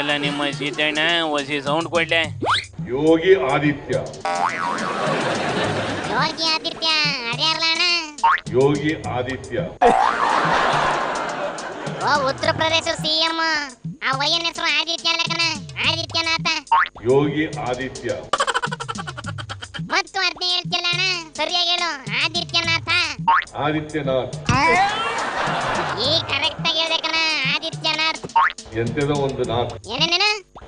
ಇದೆಲ್ಲ ನಿಮ್ಮ ಸಿದ್ದಣ್ಣ ಹೊಸಿ ಸೌಂಡ್ ಕೊಡ್ಲೆ. ಯೋಗಿ ಆದಿತ್ಯ. ಯೋಗಿ ಆದಿತ್ಯ ಅಡ್ಯಾರ್ಲಣ್ಣ. ಯೋಗಿ ಆದಿತ್ಯ. ಓ ಉತ್ತರ ಪ್ರದೇಶ ಸಿಎಂ. ಆ ವಯ್ಯನ ಹೆಸರು ಆದಿತ್ಯ ಅಲ್ಲಕನ, ಆದಿತ್ಯನಾಥ. ಯೋಗಿ ಆದಿತ್ಯ. ಮತ್ತು ಅರ್ಥ ಹೇಳ್ತಿಲ್ಲ ಅಣ್ಣ, ಸರಿಯಾಗಿ ಹೇಳು. ಆದಿತ್ಯನಾಥ. ಆದಿತ್ಯನಾಥ್. ಈ ಕರೆಕ್ಟ್ ಆಗಿ ಹೇಳ್ಬೇಕಣ್ಣ, ಆದಿತ್ಯನಾಥ್. ಎಂತೆದೋ ಒಂದು ನಾಥ್. ಏನೇನೇನ?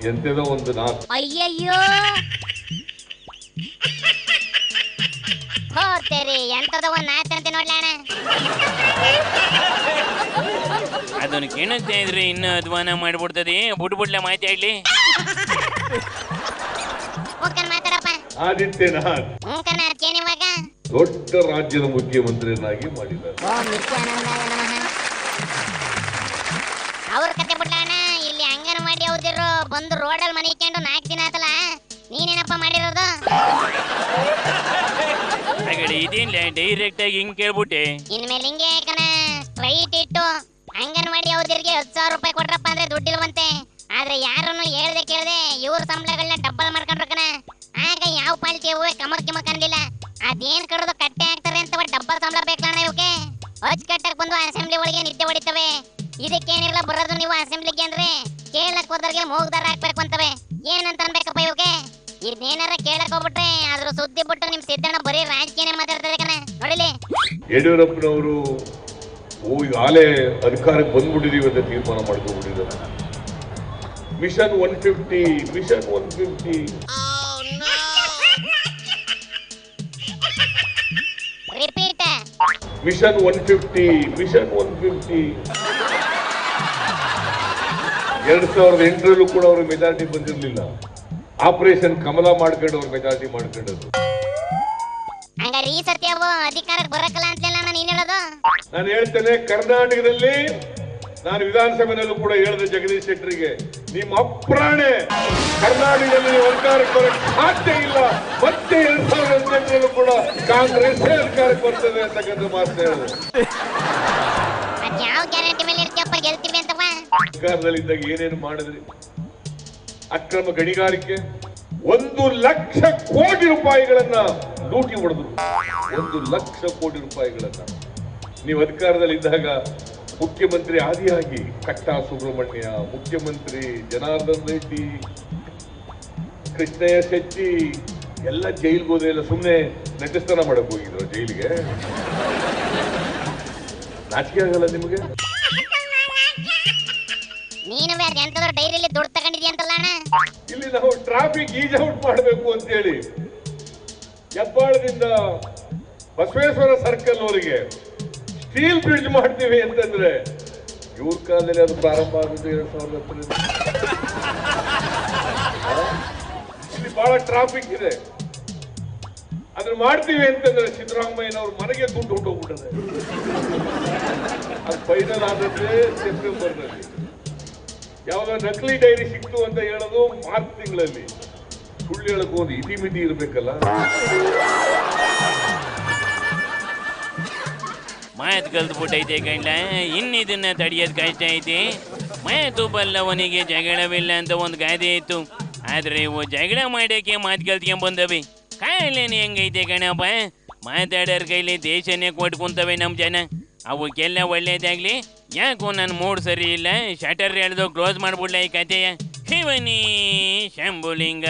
ಎಂತೆದೋ ಒಂದು ನಾಥ್. ಅಯ್ಯಯ್ಯೋ ಹೋಗ್ತೇರಿ ಎಂತದ ಒಂದು ನಾಚ್ ಅಂತ ನೋಡ್ಲ ಅಣ್ಣ. ಅದನ್ನು ಕೇಳುತ್ತಾ ಇದ್ರೆ ಇನ್ನು ಅಧ್ವಾನ ಮಾಡ್ಬಿಡ್ತದೆ. ಬಿಡ್ಬಿಡ್ಲ ಮಾತಾಡ್ಲಿ. ಹೋಗ್ಕನ್ ಮಾತಾಡಪ್ಪ. ಆದಿತ್ಯನಾಥ್. ಹ್ಞೂ ಕಣ, ಅರ್ಚೇನ್ ಇವಾಗ ದೊಡ್ಡ ರಾಜ್ಯದ ಮುಖ್ಯಮಂತ್ರಿಯನ್ನಾಗಿ ಮಾಡಿದ್ದಾರೆ. ಓಂ ನಿತ್ಯಾನಂದಾಯ ನಮಃ. ಅವ್ರ ಕತೆ ಬಿಡ್ಲಣ್ಣ. ಇಲ್ಲಿ ಅಂಗನವಾಡಿ ಅವ್ದಿರು ಬಂದು ರೋಡಲ್ಲಿ ಮನೆ ಇಕ್ಕೊಂಡು 4 ದಿನ ಆತಲ್ಲ, ನೀನೇನಪ್ಪ ಮಾಡಿರೋದು? ಹಾಗಾದ್ರೆ ಇದೇನ್ಲ ಡೈರೆಕ್ಟ್ ಆಗಿ ಹಿಂಗ್ ಕೇಳ್ಬಿಟ್ಟೆ. ಇನ್ಮೇಲೆ ಹಿಂಗೆ ಕಣ, ಸ್ಟ್ರೈಟ್ ಇಟ್ಟು ಅಂಗನವಾಡಿ ಅವ್ದಿರಿಗೆ 10,000 ರೂಪಾಯಿ ಕೊಟ್ರಪ್ಪ ಅಂದ್ರೆ ದುಡ್ಡಿಲ್ವಂತೆ. ಆದ್ರೆ ಯಾರನ್ನು ಹೇಳ್ದೆ ಕೇಳ್ದೆ ಇವ್ರ ಸಂಬಳಗಳನ್ನ ಡಬ್ಬಲ್ ಮಾಡ್ಕೊಂಡ್ರು ಕಣ. ಆಗ ಯಾವ ಪಾಲಿಕೆ ಹೂವೆ ಕಮಕ್ ಅಂದಿಲ್ಲ. ಅದೇನ್ ಕಡೋದು ಕಟ್ಟೆ ಹಾಕ್ತಾರೆ ಅಂತ ಡಬ್ಬಲ್ ಸಂಬಳ ಬೇಕಣ್ಣ ಇವಕ್ಕೆ. ಅಚ್ಚುಕಟ್ಟಾಗಿ ಬಂದು ಅಸೆಂಬ್ಲಿ ಒಳಗೆ ನಿದ್ದೆ ಹೊಡಿತವೆ. ಇದಕ್ಕೇನಿಲ್ಲ ಬರೋದು ನೀವು ಅಸೆಂಬ್ಲಿಗೆ ಅಂದ್ರೆ ಕೇಳಕ್ ಹೋದವ್ರಿಗೆ ಮೂಗ್ದಾರ ಹಾಕ್ಬೇಕು ಅಂತವೆ. ಏನಂತ ಅನ್ಬೇಕಪ್ಪ ಇವಕ್ಕೆ? ಇದೇನಾರ ಕೇಳಕ್ ಹೋಗ್ಬಿಟ್ರೆ ಅದ್ರ ಸುದ್ದಿ ಬಿಟ್ಟು ನಿಮ್ ಸಿದ್ದಣ್ಣ ಬರೀ ರಾಜಕೀಯನೇ ಮಾತಾಡ್ತದೆ ಕಣ. ನೋಡಿಲಿ, ಯಡಿಯೂರಪ್ಪನವರು ಈಗಾಗಲೇ ಅಧಿಕಾರಕ್ಕೆ ಬಂದ್ಬಿಟ್ಟಿದೀವಿ ಅಂತ ತೀರ್ಮಾನ ಮಾಡ್ಕೊಂಡ್ಬಿಟ್ಟಿದ್ದಾರೆ. Mission 150, mission 150. Repeat. Mission 150, mission 150. 2008ರಲ್ಲೂ ಕೂಡ ಅವ್ರ ಮೆಜಾರಿಟಿ ಬಂದಿರಲಿಲ್ಲ. ಆಪರೇಷನ್ ಕಮಲ ಮಾಡ್ಕೊಂಡು ಅವ್ರ ಮೆಜಾರಿಟಿ ಮಾಡ್ಕೊಂಡದ್ದು. ಹಂಗಾರೆ ಈ ಸತಿ ಅವು ಅಧಿಕಾರಕ್ಕೆ ಬರಕಲ್ಲ ಅಂತಲ್ಲ ನೀನ್ ಹೇಳೋದು? ನಾನು ಹೇಳ್ತೇನೆ, ಕರ್ನಾಟಕದಲ್ಲಿ ನಾನು ವಿಧಾನಸಭೆಯಲ್ಲೂ ಕೂಡ ಹೇಳಿದೆ ಜಗದೀಶ್ ಶೆಟ್ಟರಿಗೆ, ನಿಮ್ಮ ಅಪ್ರಾಣೆ ಕರ್ನಾಟಕದಲ್ಲಿ ಅಧಿಕಾರಕ್ಕೆ ಬರಕ್ಕೆ ಸಾಧ್ಯ ಇಲ್ಲ. ಮತ್ತೆ 2018ರಲ್ಲೂ ಕೂಡ ಕಾಂಗ್ರೆಸ್ ಅಧಿಕಾರಕ್ಕೆ ಬರ್ತದೆ ಅಂತಕ್ಕಂಥ ಮಾತು ಹೇಳಿದೆ. ಯಾವ ಗ್ಯಾರಂಟಿ ಮೇಲೆ ಇರ್ತೀಯಪ್ಪ ಗೆಲ್ತೀವಿ ಅಂತವ? ಅಧಿಕಾರದಲ್ಲಿದ್ದಾಗ ಏನೇನು ಮಾಡಿದ್ರಿ? ಅಕ್ರಮ ಗಣಿಗಾರಿಕೆ 1,00,000 ಕೋಟಿ ರೂಪಾಯಿಗಳನ್ನ ಲೂಟಿ ಹೊಡೆದ್ರು. 1,00,000 ಕೋಟಿ ರೂಪಾಯಿಗಳನ್ನ. ನೀವು ಅಧಿಕಾರದಲ್ಲಿದ್ದಾಗ ಮುಖ್ಯಮಂತ್ರಿ ಆದಿಯಾಗಿ ಕಟ್ಟಾ ಸುಬ್ರಹ್ಮಣ್ಯ, ಮುಖ್ಯಮಂತ್ರಿ ಜನಾರ್ದನ್ ರೆಡ್ಡಿ, ಕೃಷ್ಣಯ್ಯ ಶೆಟ್ಟಿ ಎಲ್ಲ ಜೈಲ್ಗೆ ಹೋದ್ರೆ ಎಲ್ಲ ಸುಮ್ಮನೆ ನಟಸ್ಥಾನ ಮಾಡಕ್ ಹೋಗಿದ್ರು ಜೈಲಿಗೆ. ನಾಚಿಕೆ ಆಗಲ್ಲ ನಿಮಗೆ? ನೀನು ಬೇರೆ ಎಂತದ್ರ ಡೈರಿಯಲ್ಲಿ ದುಡ್ಡು ತಗೊಂಡಿದ್ಯ ಅಂತಲ್ಲ ಅಣ್ಣ? ಇಲ್ಲಿ ನಾವು ಟ್ರಾಫಿಕ್ ಈಜ್ ಔಟ್ ಮಾಡಬೇಕು ಅಂತ ಹೇಳಿ ಹೆಬ್ಬಾಳದಿಂದ ಬಸವೇಶ್ವರ ಸರ್ಕಲ್ ವರೆಗೆ ಸ್ಟೀಲ್ ಬ್ರಿಡ್ಜ್ ಮಾಡ್ತೀವಿ ಅಂತಂದ್ರೆ ಇವ್ರ ಕಾಲದಲ್ಲಿ ಅದು ಪ್ರಾರಂಭ ಆಗುತ್ತೆ 2010ರಲ್ಲಿ. ಇಲ್ಲಿ ಬಹಳ ಟ್ರಾಫಿಕ್ ಇದೆ. ಅದನ್ನ ಮಾಡ್ತೀವಿ ಅಂತಂದ್ರೆ ಸಿದ್ದರಾಮಯ್ಯನವ್ರ ಮನೆಗೆ ದುಡ್ಡು ಹೊಟ್ಟೋಗ್ಬಿಟ್ಟದೆ. ಅದು ಫೈನಲ್ ಆದದ್ದೇ ಸೆಪ್ಟೆಂಬರ್ನಲ್ಲಿ. ಯಾವಾಗ ನಕಲಿ ಡೈರಿ ಸಿಕ್ತು ಅಂತ ಹೇಳೋದು ಮಾರ್ಚ್ ತಿಂಗಳಲ್ಲಿ. ಸುಳ್ಳು ಹೇಳಕ್ಕೂ ಒಂದು ಇತಿಮಿತಿ ಇರ್ಬೇಕಲ್ಲ. ಮಾತು ಕಲ್ತ್ಬಿಟ್ಟೈತೆ ಕಣ್ಲ. ಇನ್ನಿದನ್ನ ತಡಿಯೋದು ಕಷ್ಟ ಐತಿ. ಮಾತು ಬಲ್ಲವನಿಗೆ ಜಗಳವಿಲ್ಲ ಅಂತ ಒಂದು ಗಾದೆ ಇತ್ತು. ಆದ್ರೆ ಇವು ಜಗಳ ಮಾಡೋಕೆ ಮಾತು ಕಲ್ತ್ಕೊಂಡ್ ಬಂದವೆ. ಕಾಯಿಲೆನೇ ಹೆಂಗೈತೆ ಕಣಪ್ಪ. ಮಾತಾಡೋರ ಕೈಲಿ ದೇಶನೇ ಕೊಟ್ಕೊಂತವೆ ನಮ್ಮ ಜನ. ಅವಕ್ಕೆಲ್ಲ ಒಳ್ಳೇದಾಗ್ಲಿ. ಯಾಕೋ ನನ್ನ ಮೂಡ್ ಸರಿ ಇಲ್ಲ. ಶಟರ್ ಎಳ್ದು ಕ್ಲೋಸ್ ಮಾಡ್ಬಿಡ್ಲ ಈ ಕಥೆಯ. ಶಿವನಿ ಶಂಭುಲಿಂಗ.